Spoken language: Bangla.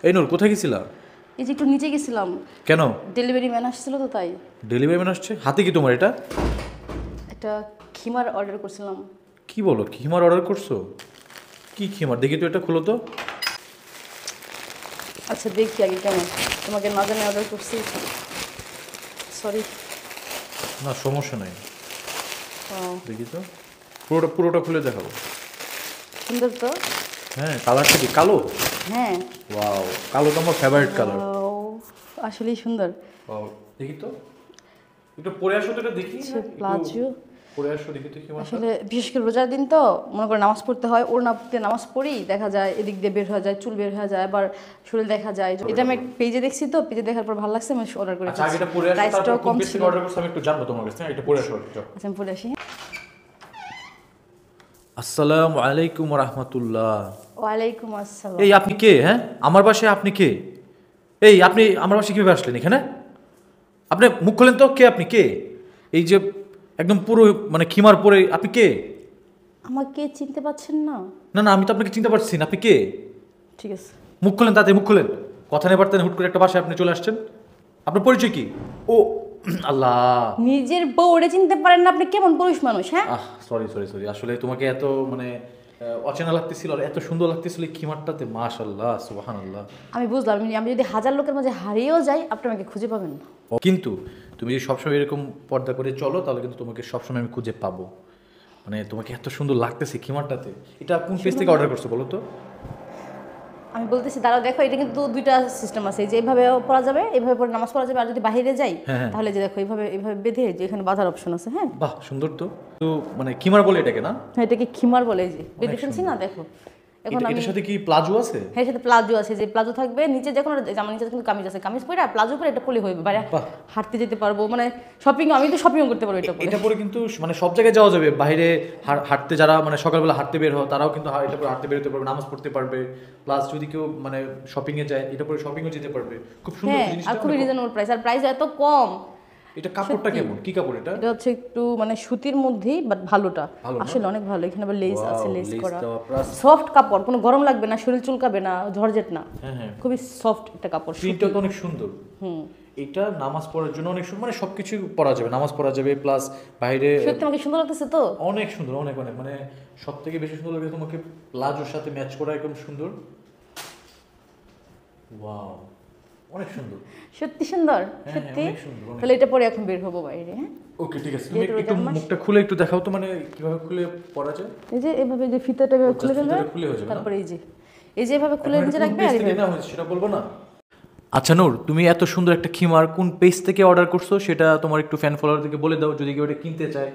এই নূর কোথায় গেছিলা? এই যে একটু নিচে গেছিলাম। কেন? ডেলিভারি ম্যান আসছিল তো তাই। ডেলিভারি ম্যান আসছে? হাতে কি তোমার এটা? একটা খিমার অর্ডার করছিলাম। কি বলো, খিমার অর্ডার করছো? কি খিমার দেখি তো, এটা খুলো তো। আচ্ছা দেখি আগে কেমন, তোমাকে না জানি অর্ডার করছি, সরি। না সমস্যা নাই, দেখি তো। পুরোটা পুরোটা খুলে দেখাবো। সুন্দর তো। হ্যাঁ, কালারটা কি কালো? হ্যাঁ। ওয়াও, কালো তো আমার ফেভারিট কালার। আসলেই সুন্দর। ওয়াও, দেখি তো, একটু পরে আসো তো, এটা দেখি। প্লাজো পরে আসো দেখি তো। কি আসলে বিশেষ করে রোজার দিন তো মনে করে নামাজ পড়তে হয়, ওর নাপতে নামাজ পড়ি দেখা যায় এদিক দিয়ে বের হয়ে যায়, চুল বের হয়ে যায়, আবার শরীর দেখা যায়। এটা আমি পেজে দেখছি তো, পেজে দেখার পর ভালো লাগছে, আমি অর্ডার করে আচ্ছা, এটা পরে আসো, প্রাইসটাও কম ছিল। অর্ডার করছি আমি একটু জানবো তোমার কাছে। এটা পরে আসো একটু। আচ্ছা আমি পরে আসি। আসসালামু আলাইকুম রাহমাতুল্লাহ। ওয়ালাইকুম আসসালাম। এই আপনি কে? হ্যাঁ, আমার বাসায় আপনি কে? এই আপনি আমার বাসায় কিভাবে আসলেন এখানে? আপনি মুখ খোলেন তো, কে আপনি? কে এই যে একদম পুরো মানে খিমার পরে, আপনি কে? আমাকে চিনতে পারছেন না? না না, আমি তো আপনাকে চিনতে পারছি না, আপনি কে? ঠিক আছে। মুখ খোলেন, তাতে মুখ খোলেন। কথা নেই পারতেন, হুট করে একটা বাসায় আপনি চলে আসছেন। আপনার পরিচয় কি? ও আল্লাহ, নিজের বউ ওরে চিনতে পারেন না আপনি? কেমন পুরুষ মানুষ হ্যাঁ? সরি সরি সরি, আসলে তোমাকে এত মানে অচেনা লাগতেছিল আর এত সুন্দর লাগতেছিল এই খিমারটাতে, মাশাআল্লাহ সুবহানাল্লাহ। আমি বুঝলাম, আমি যদি হাজার লোকের মাঝে হারিয়েও যাই আপনি আমাকে খুঁজে পাবেন না। কিন্তু তুমি যদি সবসময় এরকম পর্দা করে চলো তাহলে কিন্তু তোমাকে সবসময় আমি খুঁজে পাবো। মানে তোমাকে এত সুন্দর লাগতেছে খিমারটাতে। এটা কোন পেজ থেকে অর্ডার করছো বলো তো? আমি বলতেছি দাঁড়াও, দেখো এটা কিন্তু দুইটা সিস্টেম আছে, এই যে এইভাবেও পড়া যাবে, এইভাবে পরে নামাজ পড়া যাবে, আর যদি বাইরে যাই তাহলে যে দেখো এইভাবে এইভাবে বেঁধে যে এখানে বাঁধার অপশন আছে। হ্যাঁ বাহ, সুন্দর তো। তো মানে খিমার বলে এটাকে না? হ্যাঁ, এটাকে খিমার বলে। এই যে বেঁধে ফেলছি না, দেখো। এখন আমি এটার সাথে কি প্লাজো আছে? হ্যাঁ, সাথে প্লাজো আছে, যে প্লাজো থাকবে নিচে, যখন জামা নিচে কিন্তু কামিজ আছে, কামিজ পরে আর প্লাজো পরে এটা পরে হইবে, বাইরে হাঁটতে যেতে পারবো, মানে শপিং, আমি তো শপিং করতে পারবো এটা পরে। এটা পরে কিন্তু মানে সব জায়গায় যাওয়া যাবে। বাইরে হাঁটতে, যারা মানে সকালবেলা হাঁটতে বের হয় তারাও কিন্তু এটা পরে হাঁটতে বেরোতে পারবে, নামাজ পড়তে পারবে। প্লাস যদি কেউ মানে শপিং এ যায় এটা পরে শপিংও যেতে পারবে। খুব সুন্দর হ্যাঁ, জিনিসটা। আর খুবই রিজনেবল প্রাইস, আর প্রাইস এত কম। এটা কাপড়টা কেমন? কি কাপড় এটা? এটা হচ্ছে একটু মানে সুতির মধ্যেই, বাট ভালোটা আসলে অনেক ভালো। এখানে আবার লেস আছে, লেস করা, সফট কাপড়, কোনো গরম লাগবে না, শরীর চুলকাবে না, ঝরঝেট না। হ্যাঁ, খুবই সফট একটা কাপড়। প্রিন্টটা তো অনেক সুন্দর। এটা নামাজ পড়ার জন্য অনেক সুন্দর, মানে সবকিছু পরা যাবে, নামাজ পড়া যাবে প্লাস বাইরে। সত্যি আমাকে সুন্দর লাগতেছে তো। অনেক সুন্দর, অনেক অনেক, মানে সব থেকে বেশি সুন্দর লাগে তোমাকে প্লাজোর সাথে ম্যাচ করা, একদম সুন্দর। ওয়াও, অনেক সুন্দর, সত্যি সুন্দর, সত্যি। তাহলে এটা পরে এখন বের হবো বাইরে। হ্যাঁ ওকে, ঠিক আছে। তুমি একটু মুখটা খুলে একটু দেখাও তো, মানে কিভাবে খুলে পরা যায়। এই যে এভাবে যে ফিতাটা খুলে ফেলবে, তারপরে এই যে এভাবে খুলে নিচে রাখবে, আর সেটা বলবো না। আচ্ছা নূর, তুমি এত সুন্দর একটা খিমার কোন পেজ থেকে অর্ডার করছো সেটা তোমার একটু ফ্যান ফলোয়ারদেরকে বলে দাও, যদি কেউ এটা কিনতে চায়।